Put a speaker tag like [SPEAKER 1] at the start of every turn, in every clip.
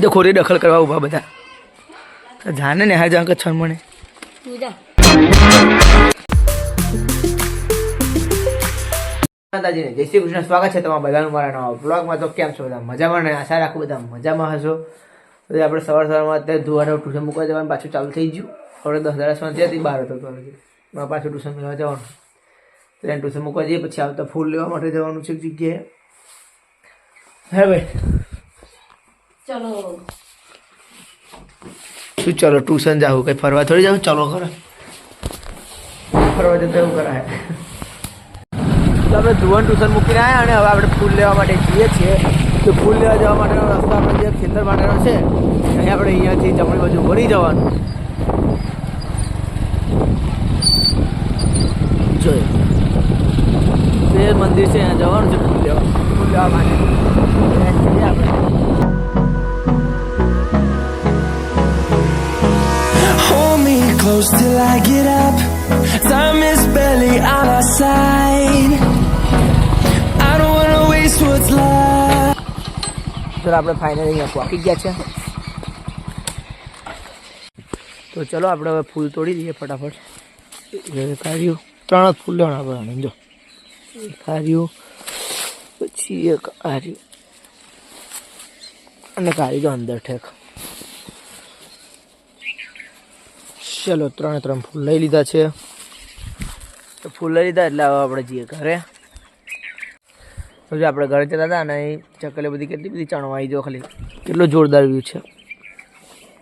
[SPEAKER 1] जो खोरी दखल करवा उभा बधा जाने ने हार जांक छन मने माताजी ने जय श्री कृष्ण स्वागत है तमाम बधानु मारा नवा ब्लॉग में। तो केम छो बधा मजामां ने आशा राखું बधा मजामां हशो। तो આપણે સવાર અત્યારે ધોવાને ટ્યુશન મૂકવા જવાનું પાછું ચાલુ થઈ ગયું। હવે 10:30 ત્યાંથી 12 હતો તો પાછું ટ્યુશન લેવા જવાનું। તો એને ટ્યુશન મૂકવા જઈએ પછી આવતા ફૂલ લેવા માટે જવાનું છે જગ્યાએ। હે ભાઈ
[SPEAKER 2] चलो
[SPEAKER 1] શું चलो ट्यूशन जाऊँ कहीं फरवा थोड़ी जाऊँ चलो करो फरवा जते એવું કરાય। તો આપણે ધોવાને ટ્યુશન મૂકીને આવ્યા અને હવે આપણે ફૂલ લેવા માટે જઈએ છીએ। તો ફૂલ લેવા જવા માટેનો રસ્તો આપણે જે ખેતર માટેનો છે અહીં આપણે અહીંયાથી જમણી બાજુ વળી જવાનું જોઈએ। તે મંદિર છે અહીંયા જવાનું છે ફૂલ લેવા માટે જઈએ આપણે।
[SPEAKER 3] Close till I get up. Time is barely on our side. I don't wanna waste what's left.
[SPEAKER 1] चलो આપણે ફાઇનલી અહીંયા પહોંચી ગયા છે। તો ચલો આપણે હવે ફૂલ તોડી દઈએ ફટાફટ। કાર્યું 3 ફૂલ લેવાના આપણે જો કાર્યું પછી એક કાર્યું અને કાર્યું જો અંદર ઠેક। चलो 3 फूल लई लीधा है। तो फूल लई लीधा એટલે હવે આપણે જઈએ ઘરે। તો જો આપણે ઘરે જતા હતા અને ચકલે બધી કેટલી બધી ચણવા આવી જો ખાલી કેટલો જોરદાર વ્યૂ છે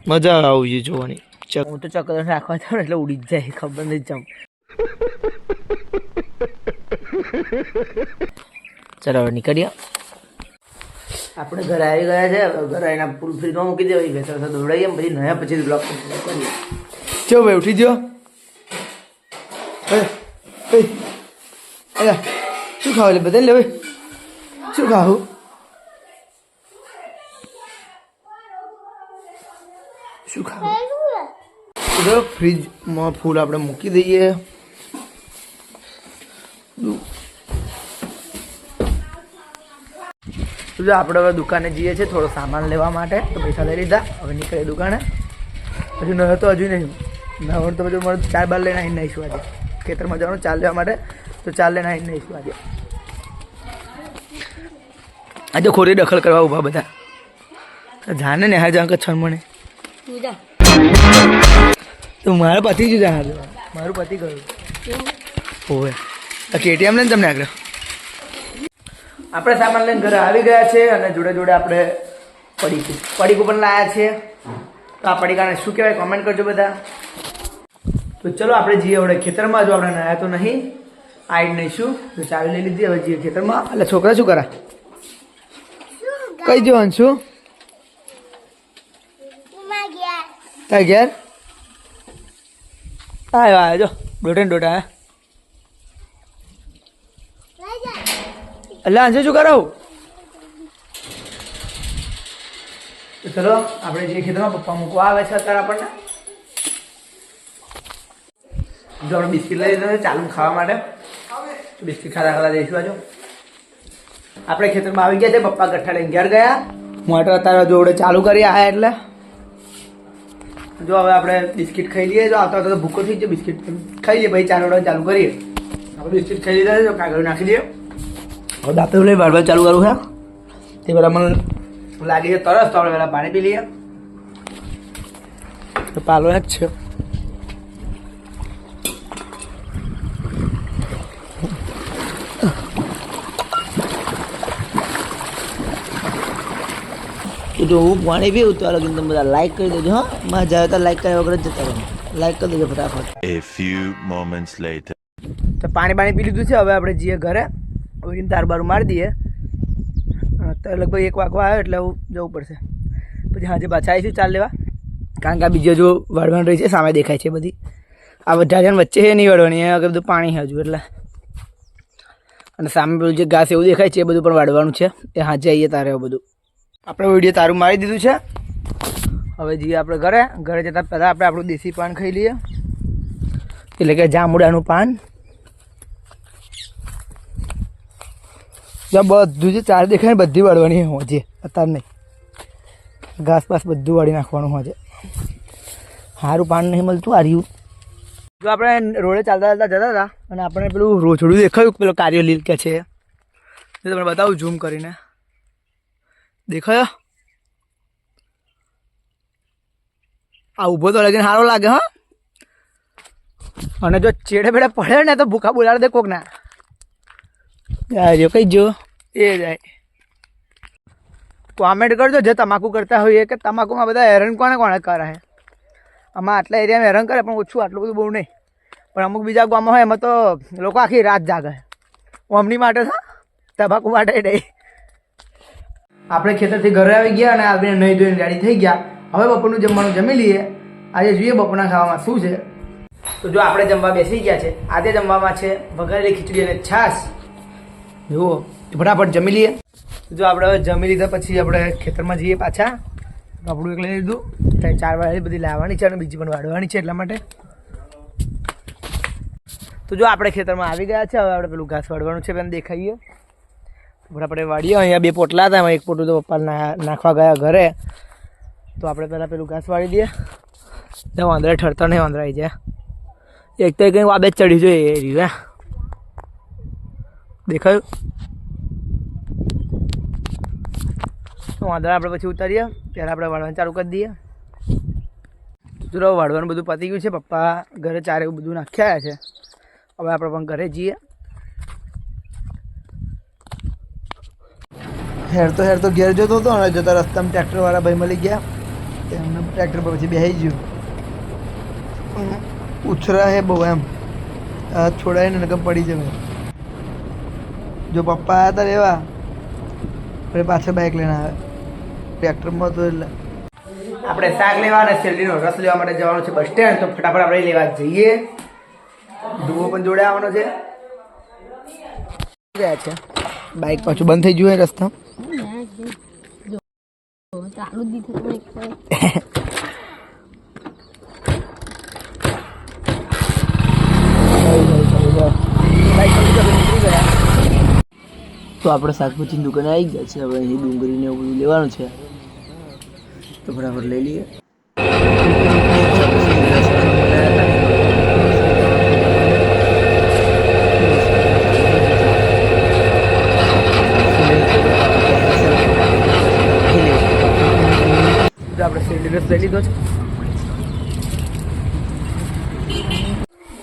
[SPEAKER 1] મજા આવી છે જોવાની। હું તો ચકલ રાખવા જાઉં એટલે ઉડી જ જાય ખબર નહીં જમ। ચલો હવે નીકળ્યા આપણે ઘરે આવી ગયા છે। ઘરે આવીને ફૂલ ફ્રીજમાં મૂકી દેવાય બેસા દોડાઈએ પછી નયા પછી બ્લોક કરીએ। चलो भाई उठी जो शू खाओ ले बदल ले भाई शू खाओ शू खाओ तो फ्रीज में फूल આપણે મૂકી દઈએ। તો જો આપણે હવે દુકાને જઈએ છે થોડો સામાન લેવા માટે। તો પૈસા લઈ લીધા હવે નીકળે દુકાને। હજુ ન તો હજુ નહીં ના તો બધું મારે 4 બાર લઈને આવીને આવીશું આજે ખેતરમાં જવાનું 4 લેવા માટે। તો 4 લઈને આવીને આવીશું આજે। આજે ખોરી દખલ કરવા ઉભા બધા જાને ને હાર જાંક છન મને તો મારા પતિ જ જા મારું પતિ ગયું હોવે કેટીએમ લઈને તમને આગળ આપણે સામાન લઈને ઘરે આવી ગયા છે અને જોડે જોડે આપણે પડીકું પણ લાયા છે। તો આ પડીકાને શું કહેવાય કોમેન્ટ કરજો બધા। તો ચલો આપણે જઈએ હવે ખેતરમાં। જો આપણે નાયા તો નહીં આઈ નહીં શું તો ચાવી લઈ લીધી હવે જઈએ ખેતરમાં। એટલે છોકરા શું કરા કઈ જવાનું શું તાર ઘેર આવ્યો આવ્યો જો ડોટે ડોટા એટલે આંસે શું કરાવું। તો ચલો આપણે જે ખેતરમાં પપ્પા મૂકવા આવે છે અત્યારે આપણને જો આપણે બિસ્કિટ લઈ લીધા ચાલુ ખાવા માટે। બિસ્કિટ ખાતા ખાતા જઈશું આજો આપણે ખેતરમાં આવી ગયા છે। પપ્પા ગઠ્ઠા લઈને ઘેર ગયા મોટર અત્યારે જોડે ચાલુ કરી આવ્યા એટલે જો હવે આપણે બિસ્કિટ ખાઈ લઈએ। જો આવતા તો ભૂકો થઈ જાય બિસ્કિટ ખાઈ લઈએ પછી 4 વાગે ચાલુ કરીએ। આપણે બિસ્કિટ ખાઈ લીધા છે જો કાગળ નાખી દઈએ। હવે દાંતે લઈ બાર ચાલુ કરું છે તે પહેલાં મને લાગી છે તરસ તો આપણે પહેલાં પાણી પી લઈએ। તો પાલો જ છે તો હું પાણી પીવું તો તમે બધા લાઈક કરી દેજો। હા માં જાય તો લાઈક કર્યા વગર જતા રહો લાઈક કરી દેજો ફટાફટ।
[SPEAKER 4] A few moments later
[SPEAKER 1] તો પાણી પી લીધું છે હવે આપણે જઈએ ઘરે। હવે તાર બારું મારી દઈએ તો લગભગ 1 વાગવા આવ્યો એટલે જવું પડશે પછી હાજે પાછા આવીશું 4 લેવા। કારણ કે આ બીજો જો વાળવાનું રહી છે સામે દેખાય છે બધી આ બધા જણ વચ્ચે છે નહીં વાળવાની આગળ બધું પાણી હજુ એટલે અને સામે પેલું જે ઘાસ એવું દેખાય છે એ બધું પણ વાળવાનું છે એ હાજે આવીએ તારે બધું આપણે વિડીયો તારું મારી દીધું છે। હવે જઈએ આપણે ઘરે જતાં પહેલાં આપણે આપણું દેશી પાન ખાઈ લઈએ એટલે કે જાંબુડાનું પાન। જ્યાં બધું જે ચાર દેખાય ને બધી વાળવાની હોય જે અત્યારે નહીં ઘાસ પાસ બધું વાળી નાખવાનું હોય છે. સારું પાન નહીં મળતું આ રહ્યું. જો આપણે રોડે ચાલતા ચાલતા જતા હતા અને આપણે પેલું રોછડું દેખાયું પેલો કાર્યો લીલ કે છે એ તમને બતાવું ઝૂમ કરીને. દેખાયો? આ ઊભો તો લગીને સારો લાગે. હા, અને જો ચેડે બેડે પડે ને તો ભૂખા બોલાડે દે કોક ના. જો કઈ જો એ જાય. કોમેન્ટ કરજો જે તમાકુ કરતા હોઈએ કે તમાકુમાં બધા હેરાન કોને કોણે કરે છે. આમાં આટલા એરિયામાં હેરાન કરે પણ ઓછું, આટલું બધું બહુ નહીં. પણ અમુક બીજા ગામમાં હોય એમાં તો લોકો આખી રાત જાગે. ઓમની માટે તમાકુ માટે નહીં. આપણે ખેતરથી ઘરે આવી ગયા અને આવીને નહીં ધોઈને ગાડી થઈ ગયા. હવે બપોરનું જમવાનું જમી લઈએ. આજે જોઈએ બપોરના ખાવામાં શું છે. તો જો આપણે જમવા બેસી ગયા છે. આજે જમવામાં છે વઘારેલી ખીચડી અને છાશ. જુઓ ફટાફટ જમી લઈએ. જો આપણે હવે જમી લીધા પછી આપણે ખેતરમાં જઈએ પાછા. કપડું એક લઈ લીધું, ત્યાં 4 વાળી બધી લાવવાની છે અને બીજી પણ વાળવાની છે એટલા માટે. તો જો આપણે ખેતરમાં આવી ગયા છે. હવે આપણે પેલું ઘાસ વાળવાનું છે પેલું દેખાઈએ. આપણે વાળીએ. અહીંયા 2 પોટલા હતા, એમાં 1 પોટલું તો પપ્પા નાખવા ગયા ઘરે. તો આપણે પહેલાં પેલું ઘાસ વાળી દઈએ. ત્યાં વાંદરા ઠરતા નહીં વાંદરા આવી જાય. એક તો કંઈ વાબે જ ચડી જોઈએ એ રહ્યું. દેખાયું? વાંદરા આપણે પછી ઉતારીએ. ત્યારે આપણે વાળવાનું ચાલુ કરી દઈએ. ચલો વાળવાનું બધું પતી ગયું છે. પપ્પા ઘરે ચારે એવું બધું નાખ્યા છે. હવે આપણે પણ ઘરે જઈએ. હેરતો ઘેર જતો હતો અને જતા રસ્તામાં ટ્રેક્ટરવાળા ભાઈ મળી ગયા. એમને ટ્રેક્ટર પર પછી બેસી ગયું. ઉછરા હે બહુ એમ, છોડાય ને નકમ પડી જવાય. જો પપ્પા આવ્યા હતા લેવા, આપણે પાછળ બાઇક લઈને આવે ટ્રેક્ટરમાં. તો એટલે આપણે શાક લેવા અને શેરડીનો રસ લેવા માટે જવાનું છે બસ સ્ટેન્ડ. તો ફટાફટ આપણે લેવા જઈએ. ધુઓ પણ જોડે આવવાનો છે. ગયા છે બાઇક પાછું બંધ થઈ ગયું રસ્તા. તો આપણે શાકભાજીની દુકાને આવી ગયા છે. હવે અહીં ડુંગળીને એવું બધું લેવાનું છે. તો ફટાફટ લઈ લઈએ. આપણે શેરડી રસ લઈ લીધો છે.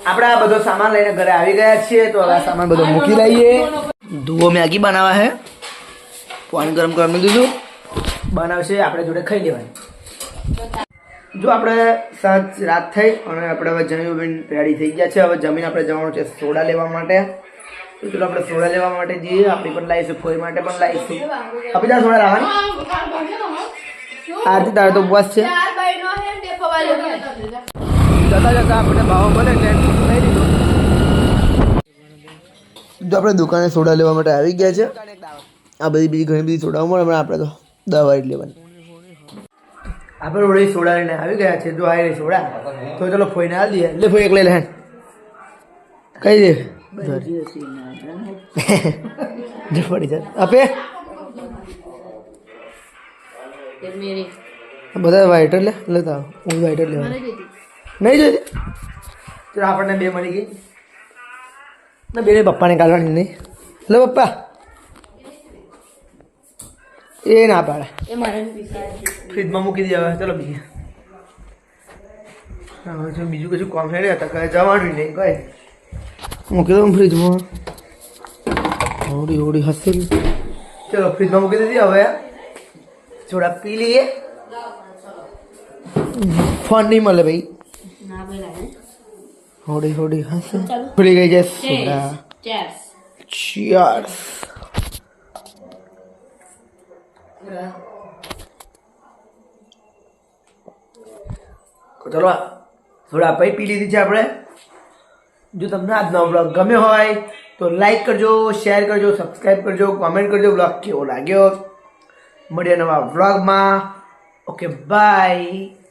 [SPEAKER 1] આપણે આ બધો સામાન લઈને ઘરે આવી ગયા છીએ. તો હવે આ સામાન બધો મૂકી લઈએ. ધુઓ મેગી બનાવવા હે. પાણી ગરમ કરવા દીધું, બનાવશે. આપણે જોડે ખાઈ લેવાની. જો આપણે સાંજ રાત થઈ અને આપણે હવે જમીન રેડી થઈ ગયા છે. હવે જમીન આપણે જવાનું છે સોડા લેવા માટે. તો ચલો આપણે સોડા લેવા માટે જઈએ. આપણી પણ લાવીશું, ફોઈ માટે પણ લાવીશું. આપી દા સોડા લાવવાની. આરતી તારે તો ઉપવાસ છે. જતા જતા આપણે ભાવ મળે એટલે લઈ લીધું. જો આપણે દુકાને સોડા લેવા માટે આવી ગયા છે. આ બધી બીજી ઘણી બધી સોડાઓ મળે પણ આપણે તો 10 વાળી લેવાની. આપણે ઓળી સોડા લઈને આવી ગયા છે. જો આવી સોડા તો ચલો ફોઈને આવી દઈએ. એટલે ફોઈ એક લઈ લે. કઈ દે જો પડી જાય આપે. બધા વાઇટર લેતા હું વાઇટર લેવા નહીં જોઈતી. તો આપણને 2 મળી ગઈ ને. 2 પપ્પાને કાઢવાની નહીં. લે પપ્પા એ ના પાડે. ફ્રીજમાં મૂકી દે. હવે ચલો બીજું કશું કોમ છે હતા કહે જવાનું નહીં કઈ. મૂકી દઉં ફ્રીજમાં. હોડી હશે. ચલો ફ્રીજમાં મૂકી દીધી. હવે થોડા પી લઈએ. ફોન નહીં મળે ભાઈ. હોડી હશે. ખુલી ગઈ છે સોડા. ચીયર્સ. ચલો થોડા પૈ પી લીધી છે આપણે. જો તમને આજનો બ્લોગ ગમ્યો હોય તો લાઈક કરજો, શેર કરજો, સબસ્ક્રાઈબ કરજો, કોમેન્ટ કરજો બ્લોગ કેવો લાગ્યો. મળીએ નવા વ્લોગમાં. Okay bye.